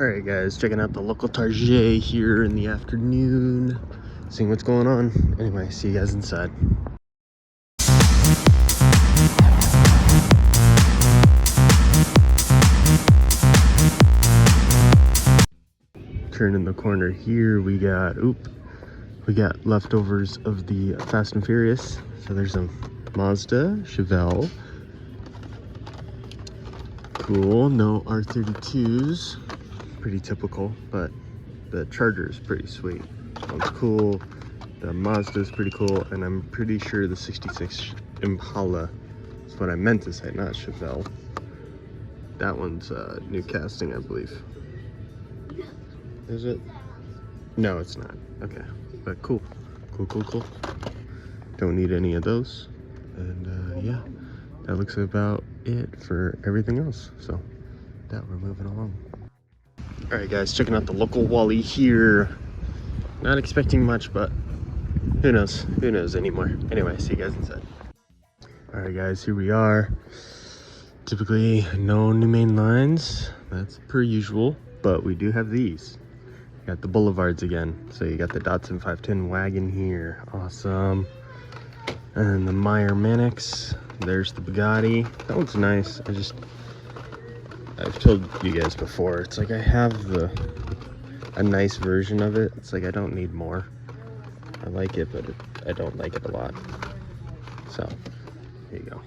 Alright guys, checking out the local Target here in the afternoon, seeing what's going on. Anyway, see you guys inside. Turning the corner here, we got leftovers of the Fast and Furious. So there's a Mazda, Chevelle. Cool, no R32s. Pretty typical, but the Charger is pretty sweet. One's cool, the Mazda is pretty cool, and I'm pretty sure the 66 Impala is what I meant to say, not Chevelle. That one's new casting, I believe. Is it? No, it's not. Okay, but cool. Cool. Don't need any of those. And yeah, that looks about it for everything else. So that we're moving along. Alright guys, checking out the local Wally here. Not expecting much, but who knows? Who knows anymore? Anyway, see you guys inside. Alright guys, here we are. Typically no new main lines. That's per usual, but we do have these. Got the Boulevards again. So you got the Datsun 510 wagon here. Awesome. And the Meyer Mannix. There's the Bugatti. That one's nice. I've told you guys before, it's like I have a nice version of it. It's like I don't need more. I like it, but I don't like it a lot. So, there you go.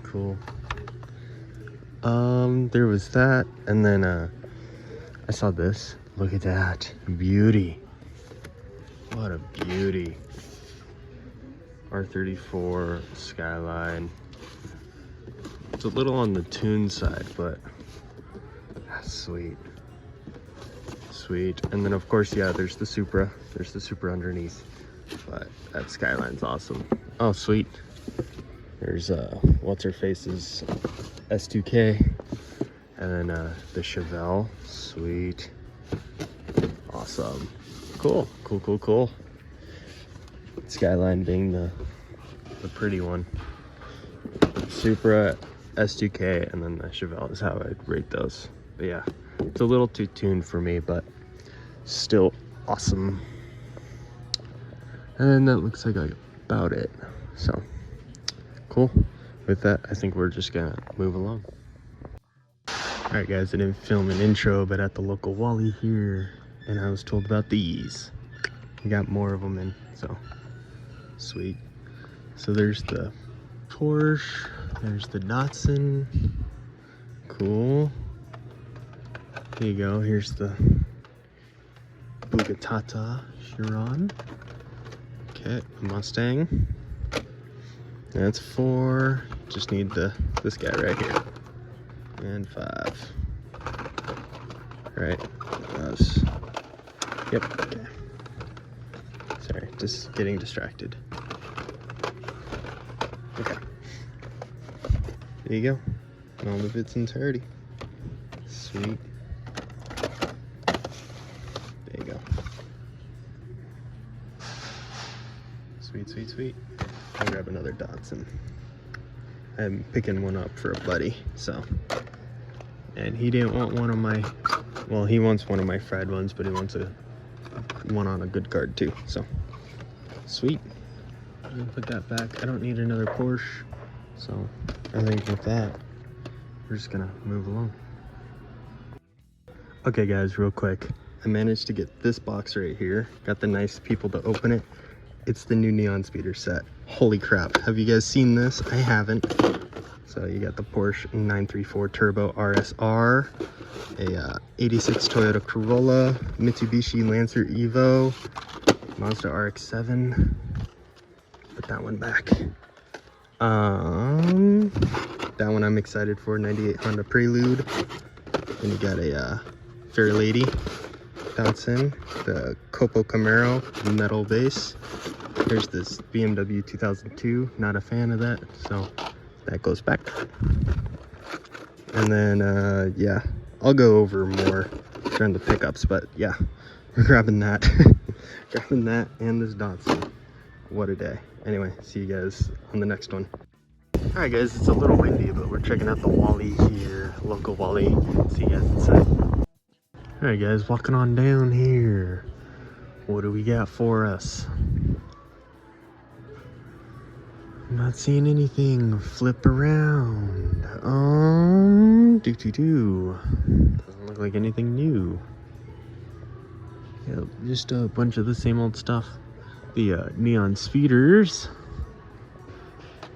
Cool. There was that, and then I saw this. Look at that. Beauty. What a beauty. R34 Skyline. It's a little on the tune side, but that's sweet. And then of course, yeah, there's the Supra. There's the Supra underneath. But that Skyline's awesome. Oh, sweet. There's what's her face's S2K. And then the Chevelle. Sweet. Awesome. Cool. Skyline being the pretty one. Supra, S2K, and then the Chevelle is how I'd rate those. But yeah, it's a little too tuned for me, but still awesome. And that looks like about it. So cool. With that, I think we're just gonna move along. Alright guys, I didn't film an intro, but at the local Wally here, and I was told about these. We got more of them in, so sweet. So there's the Porsche, there's the Datsun. Cool. There you go. Here's the Bugatti Chiron. Okay, Mustang. That's 4. Just need this guy right here. And 5. Right. Yep. Okay. Sorry, just getting distracted. Okay. There you go. All of its entirety. Sweet. There you go. Sweet. I'll grab another Datsun. I'm picking one up for a buddy, so. And he didn't want one of my, well, he wants one of my fried ones, but he wants one on a good card too, so. Sweet. I'm gonna put that back. I don't need another Porsche, so I think with that, we're just gonna move along. Okay guys, real quick. I managed to get this box right here. Got the nice people to open it. It's the new Neon Speeder set. Holy crap. Have you guys seen this? I haven't. So you got the Porsche 934 Turbo RSR, a 86 Toyota Corolla, Mitsubishi Lancer Evo, Mazda RX-7. Put that one back. That one I'm excited for, 98 Honda Prelude. Then you got a Fairlady Datsun, the Copo Camaro metal base. Here's this BMW 2002, not a fan of that, so that goes back. And then, yeah, I'll go over more during the pickups, but yeah, we're grabbing that. Grabbing that and this Datsun. What a day. Anyway, see you guys on the next one. Alright guys, it's a little windy, but we're checking out the Wally here, local Wally. See you guys inside. Alright guys, walking on down here. What do we got for us? I'm not seeing anything. Flip around. Doesn't look like anything new. Yep, just a bunch of the same old stuff. The neon speeders.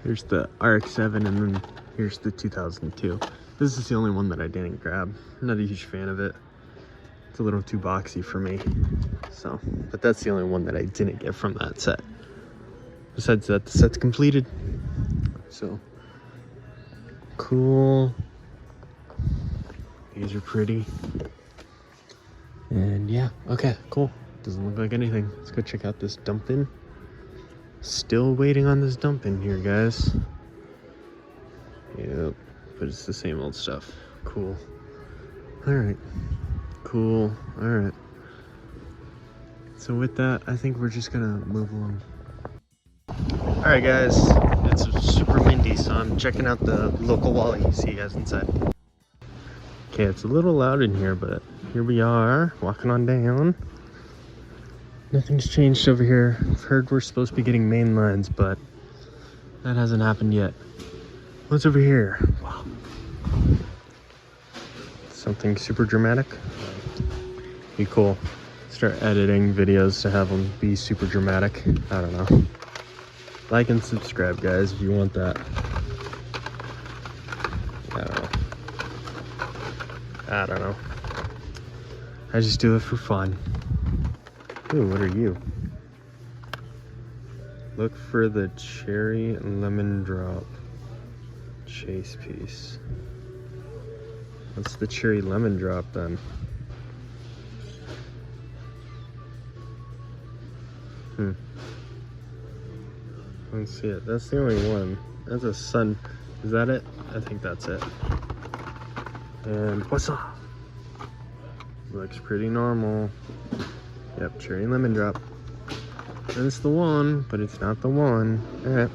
Here's the RX-7, and then here's the 2002. This is the only one that I didn't grab. I'm not a huge fan of it. It's a little too boxy for me. So, but that's the only one that I didn't get from that set. Besides that, the set's completed. So, cool. These are pretty. And yeah, okay, cool. Doesn't look like anything. Let's go check out this dump-in. Still waiting on this dump-in here, guys. Yep, but it's the same old stuff. Cool. Alright. Cool. Alright. So with that, I think we're just gonna move along. Alright guys, it's super windy, so I'm checking out the local wall. You see you guys inside. Okay, it's a little loud in here, but here we are, walking on down. Nothing's changed over here. I've heard we're supposed to be getting main lines, but that hasn't happened yet. What's over here? Wow. Something super dramatic. Be cool. Start editing videos to have them be super dramatic. I don't know. Like and subscribe, guys, if you want that. I don't know. I just do it for fun. Ooh, what are you? Look for the cherry lemon drop chase piece. What's the cherry lemon drop then? I don't see it. That's the only one. That's a sun. Is that it? I think that's it. And what's up? Looks pretty normal. Yep, cherry lemon drop. That's the one, but it's not the one. Alright.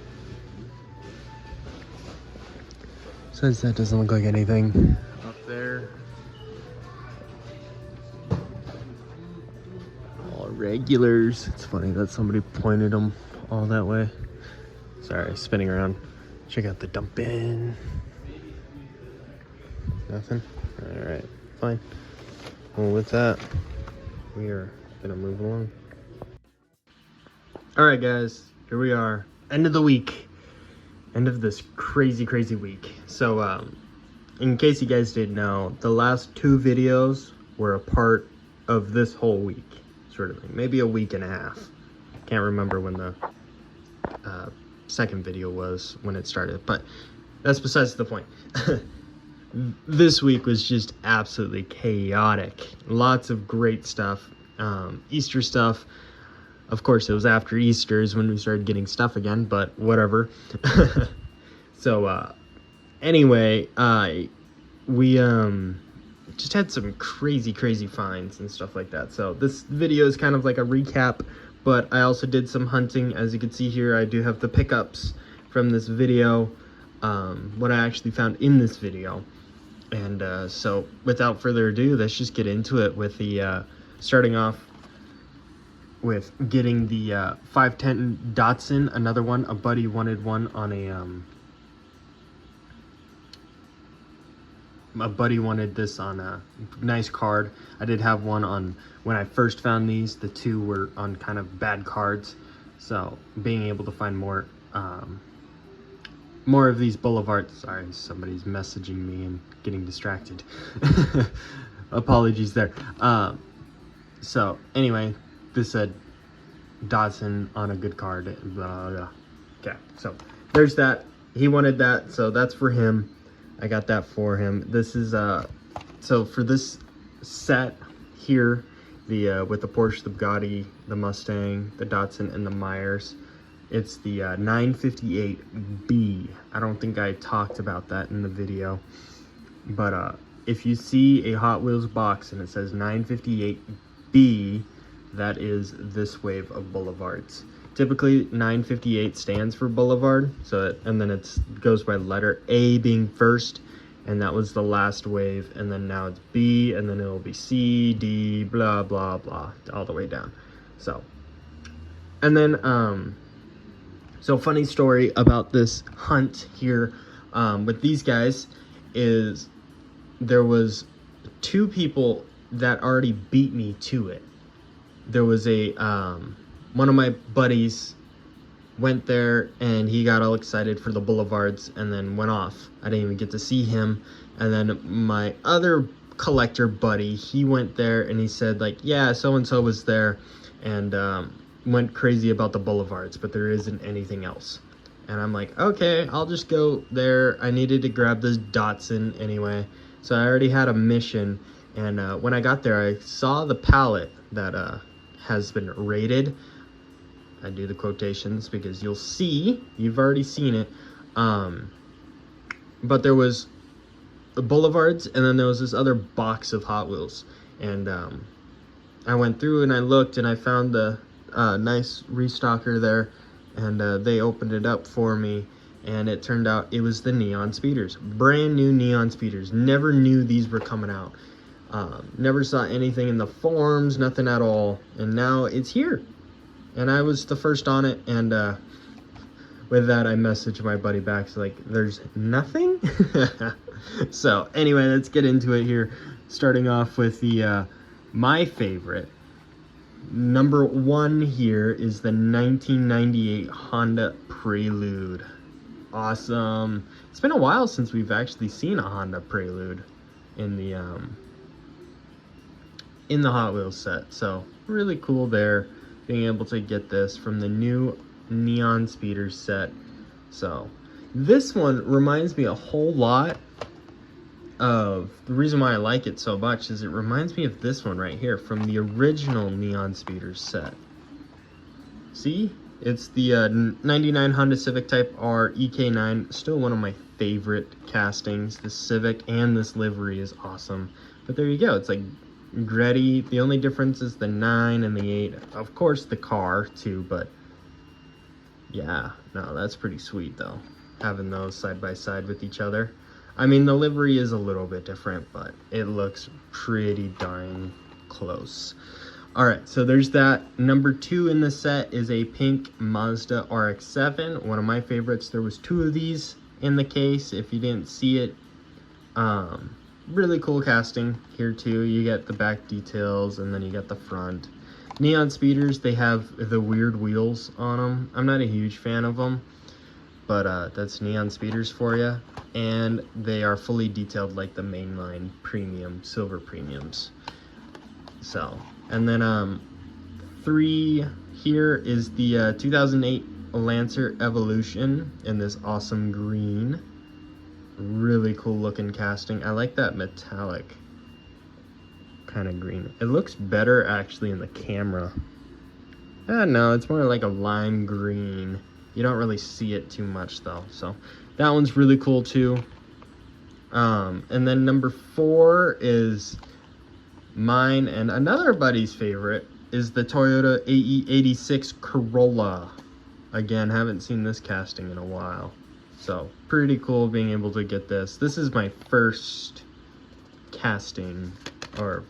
Besides that, doesn't look like anything up there. All regulars. It's funny that somebody pointed them all that way. Sorry, spinning around. Check out the dump bin. Nothing? Alright, fine. Well, with that, we are gonna move along. Alright guys, here we are. End of the week. End of this crazy week. So, in case you guys didn't know, the last 2 videos were a part of this whole week. Sort of thing. Maybe a week and a half. Can't remember when the second video was, when it started. But that's besides the point. This week was just absolutely chaotic. Lots of great stuff. Easter stuff. Of course, it was after Easter is when we started getting stuff again, but whatever. So, anyway, we just had some crazy finds and stuff like that. So this video is kind of like a recap, but I also did some hunting. As you can see here, I do have the pickups from this video, what I actually found in this video. And so without further ado, let's just get into it with the starting off with getting the 510 Datsun, another one. A buddy wanted one on a buddy wanted this on a nice card. I did have one on when I first found these. The 2 were on kind of bad cards, so being able to find more of these boulevards. Sorry, somebody's messaging me and getting distracted. Apologies there. So anyway, this said Datsun on a good card. Blah, blah. Okay, so there's that. He wanted that, so that's for him. I got that for him. This is so for this set here, the with the Porsche, the Bugatti, the Mustang, the Datsun, and the Myers, it's the 958B. I don't think I talked about that in the video, but if you see a Hot Wheels box and it says 958B, that is this wave of boulevards. Typically 958 stands for boulevard, so and then it goes by letter A being first, and that was the last wave, and then now it's B, and then it'll be C, D, blah blah blah, all the way down. So, and then so funny story about this hunt here with these guys is there was 2 people that already beat me to it. There was a one of my buddies went there and he got all excited for the boulevards and then went off. I didn't even get to see him. And then my other collector buddy, he went there and he said like, yeah, so and so was there and went crazy about the boulevards, but there isn't anything else. And I'm like, okay, I'll just go there. I needed to grab this Datsun anyway, so I already had a mission. And when I got there, I saw the pallet that has been rated. I do the quotations because you'll see, you've already seen it. But there was the boulevards, and then there was this other box of Hot Wheels. And I went through and I looked and I found the nice restocker there, and they opened it up for me, and it turned out it was the Neon Speeders. Brand new Neon Speeders. Never knew these were coming out. Never saw anything in the forums, nothing at all, and now it's here. And I was the first on it, and with that I messaged my buddy back, so like, there's nothing? So anyway, let's get into it here, starting off with the my favorite. Number 1 here is the 1998 Honda Prelude. Awesome. It's been a while since we've actually seen a Honda Prelude in the Hot Wheels set, so really cool there, being able to get this from the new Neon Speeders set. So this one reminds me a whole lot of, the reason why I like it so much is it reminds me of this one right here from the original Neon Speeders set. See, it's the 99 Honda Civic Type R EK9, still one of my favorite castings. The Civic and this livery is awesome, but there you go, it's like Gretty. The only difference is the 9 and the 8, of course the car too, but yeah, no, that's pretty sweet though, having those side by side with each other. I mean, the livery is a little bit different, but it looks pretty darn close. Alright, so there's that. Number 2 in the set is a pink Mazda RX-7, one of my favorites. There was 2 of these in the case, if you didn't see it. Really cool casting here too. You get the back details, and then you get the front. Neon Speeders, they have the weird wheels on them. I'm not a huge fan of them, but that's Neon Speeders for you. And they are fully detailed like the mainline premium, silver premiums. So, and then 3 here is the 2008 Lancer Evolution in this awesome green. Really cool looking casting. I like that metallic kind of green. It looks better actually in the camera. No, it's more like a lime green. You don't really see it too much though, so that one's really cool too. And then number 4 is mine and another buddy's favorite, is the Toyota AE86 Corolla. Again, haven't seen this casting in a while, so pretty cool being able to get this. This is my first casting, or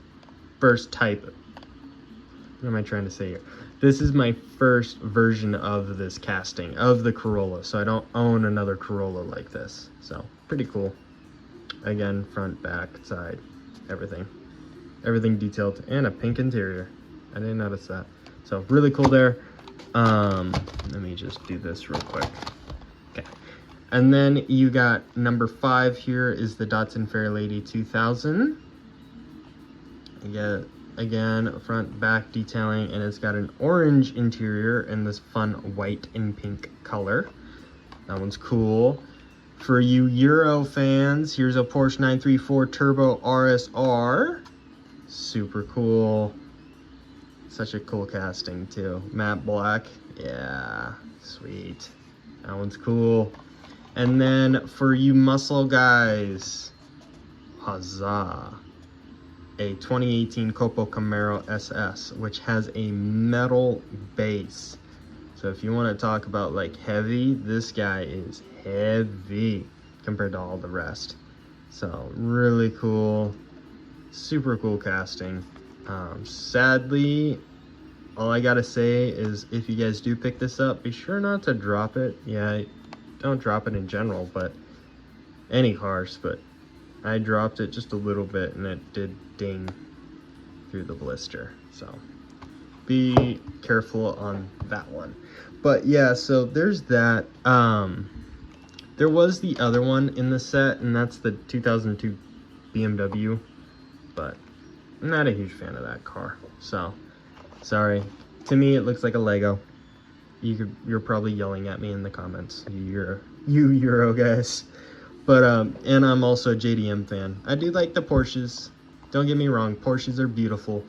first type. What am I trying to say here? This is my first version of this casting of the Corolla, so I don't own another Corolla like this. So pretty cool. Again, front, back, side, everything detailed, and a pink interior. I didn't notice that. So really cool there. Let me just do this real quick. Okay, and then you got number 5 here is the Datsun Fairlady 2000. You get, again, front, back detailing, and it's got an orange interior in this fun white and pink color. That one's cool. For you Euro fans, here's a Porsche 934 Turbo RSR. Super cool. Such a cool casting too. Matte black. Yeah, sweet. That one's cool. And then for you muscle guys, huzzah. A 2018 Copo Camaro SS, which has a metal base. So if you want to talk about like heavy, this guy is heavy compared to all the rest. So really cool, super cool casting. Sadly, all I gotta say is if you guys do pick this up, be sure not to drop it. Yeah, don't drop it in general, but any cars, but I dropped it just a little bit and it did ding through the blister. So be careful on that one. But yeah, so there's that. There was the other one in the set, and that's the 2002 BMW, but I'm not a huge fan of that car. So sorry. To me, it looks like a Lego. You're probably yelling at me in the comments, you Euro guys. But and I'm also a JDM fan. I do like the Porsches. Don't get me wrong, Porsches are beautiful.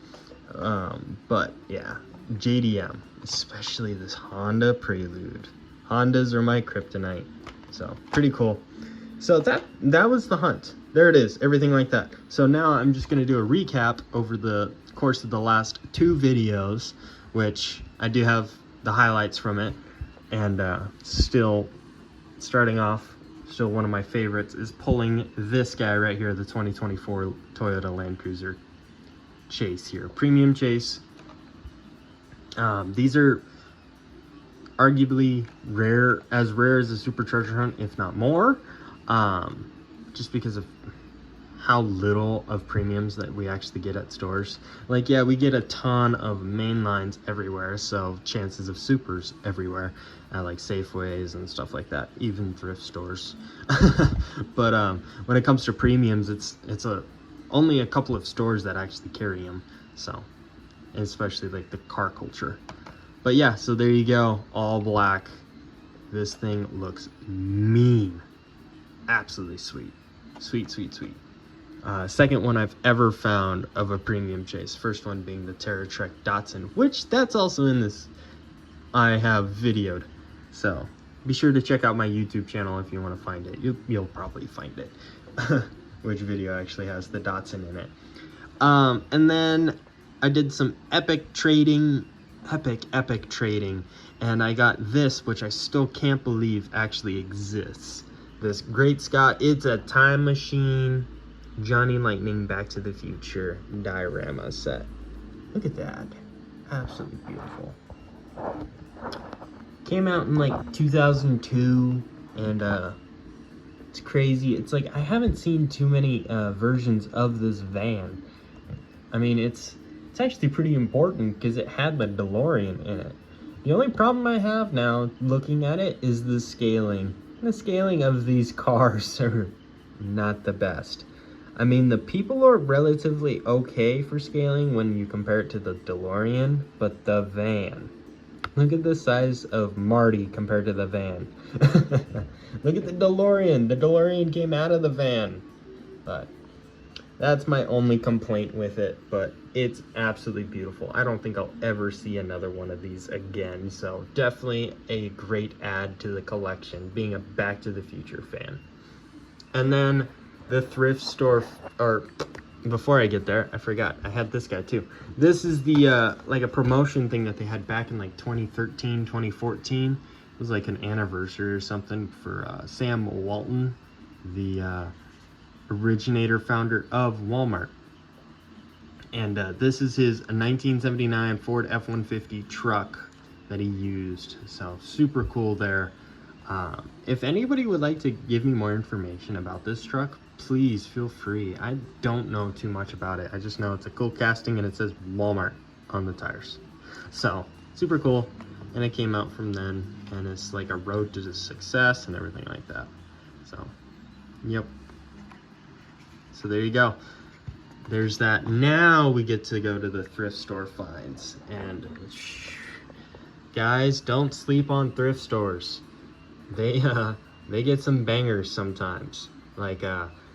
But yeah, JDM, especially this Honda Prelude. Hondas are my kryptonite. So pretty cool. So that was the hunt. There it is, everything like that. So now I'm just gonna do a recap over the course of the last 2 videos, which I do have the highlights from it. And still starting off, still one of my favorites is pulling this guy right here, the 2024 Toyota Land Cruiser Chase here, premium Chase. These are arguably rare as a supercharger hunt, if not more, just because of how little of premiums that we actually get at stores. Like, yeah, we get a ton of main lines everywhere, so chances of supers everywhere at like Safeways and stuff like that, even thrift stores. But when it comes to premiums, it's only a couple of stores that actually carry them. So, and especially like the car culture. But yeah, so there you go, all black. This thing looks mean. Absolutely sweet. Sweet, sweet, sweet. Second one I've ever found of a premium Chase. First one being the TerraTrek Datsun, which that's also in this I have videoed. So be sure to check out my YouTube channel if you want to find it. You'll probably find it. Which video actually has the Datsun in it. And then I did some epic trading, and I got this, which I still can't believe actually exists. This Great Scott, it's a time machine, Johnny Lightning Back to the Future diorama set. Look at that, absolutely beautiful. Came out in like 2002, and it's crazy. It's like I haven't seen too many versions of this van. I mean, it's actually pretty important because it had the DeLorean in it. The only problem I have now looking at it is the scaling. The scaling of these cars are not the best. I mean, the people are relatively okay for scaling when you compare it to the DeLorean, but the van. Look at the size of Marty compared to the van. Look at the DeLorean. The DeLorean came out of the van. But that's my only complaint with it, but it's absolutely beautiful. I don't think I'll ever see another one of these again, so definitely a great add to the collection, being a Back to the Future fan. And then the thrift store, or before I get there, I forgot, I had this guy too. This is the, like a promotion thing that they had back in like 2013, 2014. It was like an anniversary or something for Sam Walton, the originator, founder of Walmart. And this is his 1979 Ford F-150 truck that he used. So super cool there. If anybody would like to give me more information about this truck, please feel free. I don't know too much about it. I just know it's a cool casting and it says Walmart on the tires. So super cool. And it came out from then, and it's like a road to success and everything like that. So, yep. So there you go. There's that. Now we get to go to the thrift store finds. And guys, don't sleep on thrift stores. They get some bangers sometimes. Like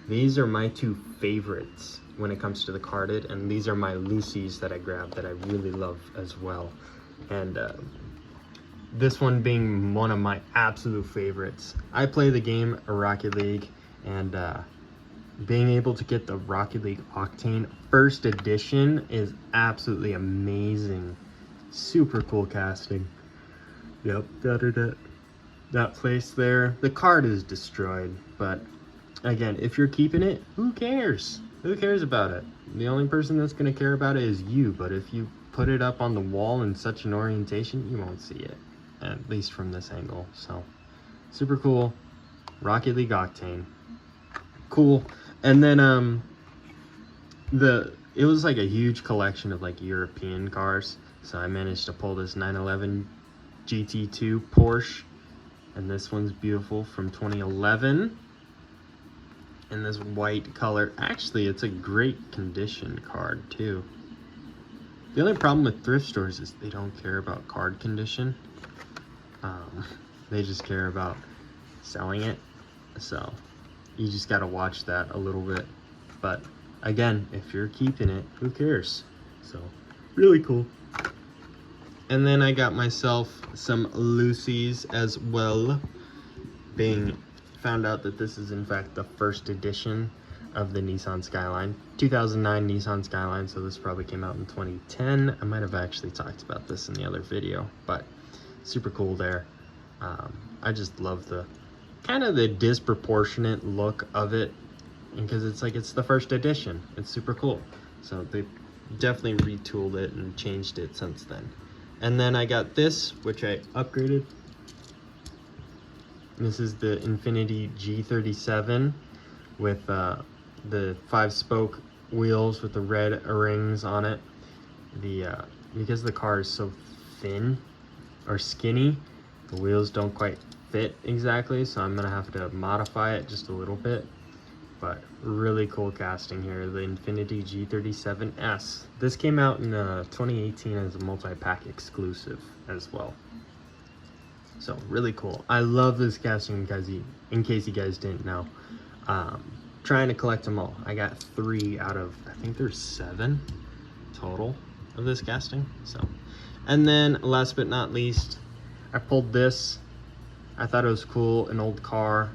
these are my 2 favorites when it comes to the carded, and these are my Lucy's that I grabbed that I really love as well. And this one being one of my absolute favorites. I play the game Rocket League, and being able to get the Rocket League Octane First Edition is absolutely amazing. Super cool casting. Yep, that place there. The card is destroyed, but Again, if you're keeping it, who cares? Who cares about it? The only person that's going to care about it is you. But if you put it up on the wall in such an orientation, you won't see it, at least from this angle. So super cool. Rocket League Octane, cool. And then it was like a huge collection of like European cars, so I managed to pull this 911 GT2 Porsche, and this one's beautiful from 2011 in this white color. Actually, it's a great condition card too. The only problem with thrift stores is they don't care about card condition. They just care about selling it, so you just got to watch that a little bit. But again, if you're keeping it, who cares? So really cool. And then I got myself some Lucy's as well, being found out that this is in fact the first edition of the Nissan Skyline, 2009 Nissan Skyline, so this probably came out in 2010. I might have actually talked about this in the other video, but super cool there. I just love the kind of the disproportionate look of it, because it's like it's the first edition. It's super cool. So they definitely retooled it and changed it since then. And then I got this, which I upgraded. This is the Infiniti G37 with the 5-spoke wheels with the red rings on it. Because the car is so thin or skinny, the wheels don't quite fit exactly, so I'm gonna have to modify it just a little bit. But really cool casting here, the Infiniti G37S. This came out in 2018 as a multi-pack exclusive as well. So really cool. I love this casting, in case you guys didn't know. Trying to collect them all. I got 3 out of, I think there's 7 total of this casting. So, and then last but not least, I pulled this. I thought it was cool, an old car.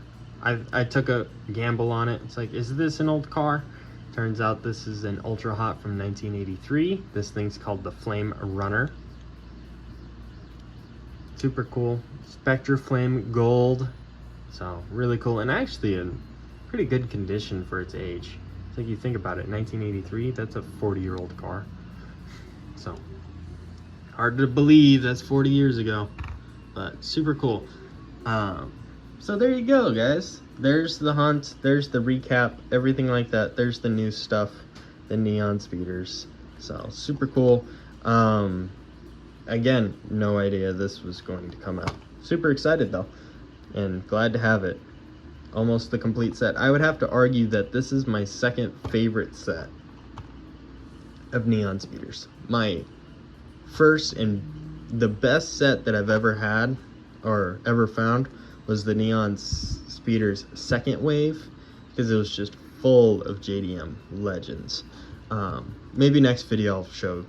I took a gamble on it. It's like, is this an old car? Turns out this is an Ultra Hot from 1983. This thing's called the Flame Runner. Super cool. Spectra Flame Gold. So really cool, and actually in pretty good condition for its age. It's like, you think about it, 1983, that's a 40-year-old car. So hard to believe that's 40 years ago, but super cool. So there you go, guys. There's the hunt, there's the recap, everything like that. There's the new stuff, the neon speeders. So super cool. Again, no idea this was going to come out. Super excited though, and glad to have it. Almost the complete set. I would have to argue that this is my second favorite set of neon speeders. My first and the best set that I've ever had or ever found was the Neon Speeders second wave, because it was just full of JDM legends. Maybe next video I'll show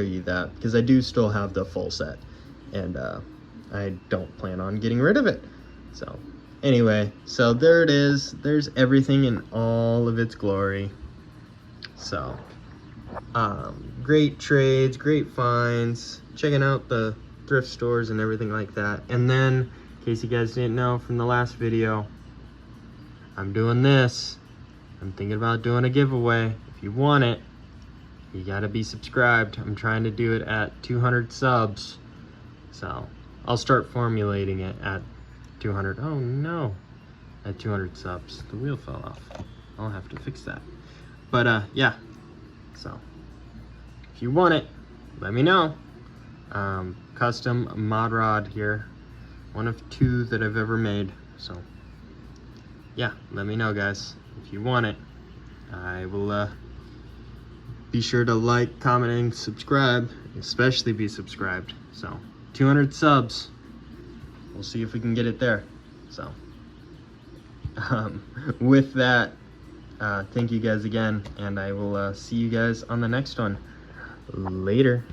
you that, because I do still have the full set, and I don't plan on getting rid of it. So anyway, so there it is. There's everything in all of its glory. So great trades, great finds, checking out the thrift stores and everything like that. And then, in case you guys didn't know from the last video, I'm doing this. I'm thinking about doing a giveaway. If you want it, you gotta be subscribed. I'm trying to do it at 200 subs. So I'll start formulating it at 200. Oh no, at 200 subs. The wheel fell off. I'll have to fix that. But yeah, so if you want it, let me know. Custom mod rod here, one of 2 that I've ever made. So yeah, let me know, guys, if you want it. I will be sure to like, comment, and subscribe, especially be subscribed. So 200 subs, we'll see if we can get it there. So with that, thank you guys again, and I will see you guys on the next one. Later.